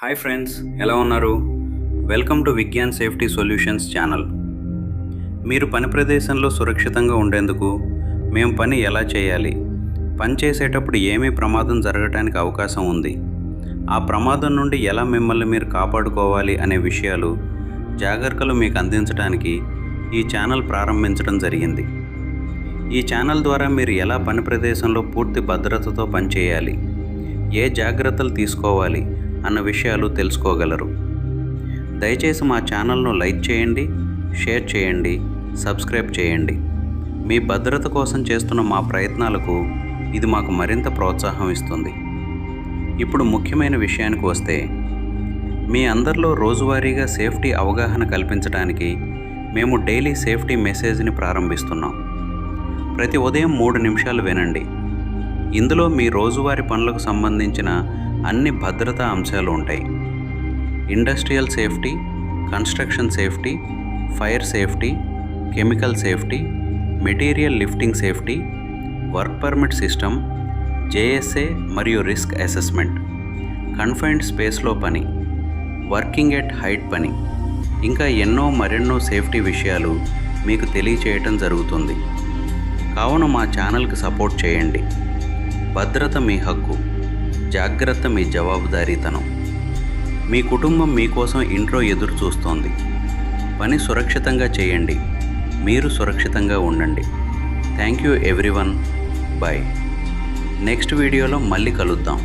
Hi friends, ఎలా ఉన్నారు? Welcome to Vignan safety solutions channel. మీరు పని ప్రదేశంలో సురక్షితంగా ఉండేందుకు మేము పని ఎలా చేయాలి, పని చేసేటప్పుడు ఏమీ ప్రమాదం జరగటానికి అవకాశం ఉంది, ఆ ప్రమాదం నుండి ఎలా మిమ్మల్ని మీరు కాపాడుకోవాలి అనే విషయాలు, జాగ్రత్తలు మీకు అందించడానికి ఈ ఛానల్ ప్రారంభించడం జరిగింది. ఈ ఛానల్ ద్వారా మీరు ఎలా పని ప్రదేశంలో పూర్తి భద్రతతో పనిచేయాలి, ఏ జాగ్రత్తలు తీసుకోవాలి అన్న విషయాలు తెలుసుకోగలరు. దయచేసి మా ఛానల్ను లైక్ చేయండి, షేర్ చేయండి, సబ్స్క్రైబ్ చేయండి. మీ భద్రత కోసం చేస్తున్న మా ప్రయత్నాలకు ఇది మాకు మరింత ప్రోత్సాహం ఇస్తుంది. ఇప్పుడు ముఖ్యమైన విషయానికి వస్తే, మీ అందరిలో రోజువారీగా సేఫ్టీ అవగాహన కల్పించడానికి మేము డైలీ సేఫ్టీ మెసేజ్ని ప్రారంభిస్తున్నాం. ప్రతి ఉదయం 3 నిమిషాలు వినండి. ఇందులో మీ రోజువారీ పనులకు సంబంధించిన అన్ని భద్రతా అంశాలు ఉంటాయి. Industrial safety, construction safety, fire safety, chemical safety, material lifting safety, work permit system, JSA మరియు రిస్క్ అసెస్మెంట్, కన్ఫైన్డ్ స్పేస్లో పని, వర్కింగ్ ఎట్ హైట్ పని, ఇంకా మరెన్నో సేఫ్టీ విషయాలు మీకు తెలియచేయటం జరుగుతుంది. కావున మా ఛానల్కి సపోర్ట్ చేయండి. భద్రత మీ హక్కు, జాగ్రత్త మీ జవాబుదారీతనం. మీ కుటుంబం మీకోసం ఇంట్లో ఎదురు చూస్తోంది. పని సురక్షితంగా చేయండి, మీరు సురక్షితంగా ఉండండి. Thank you everyone. Bye. Next వీడియోలో మళ్ళీ కలుద్దాం.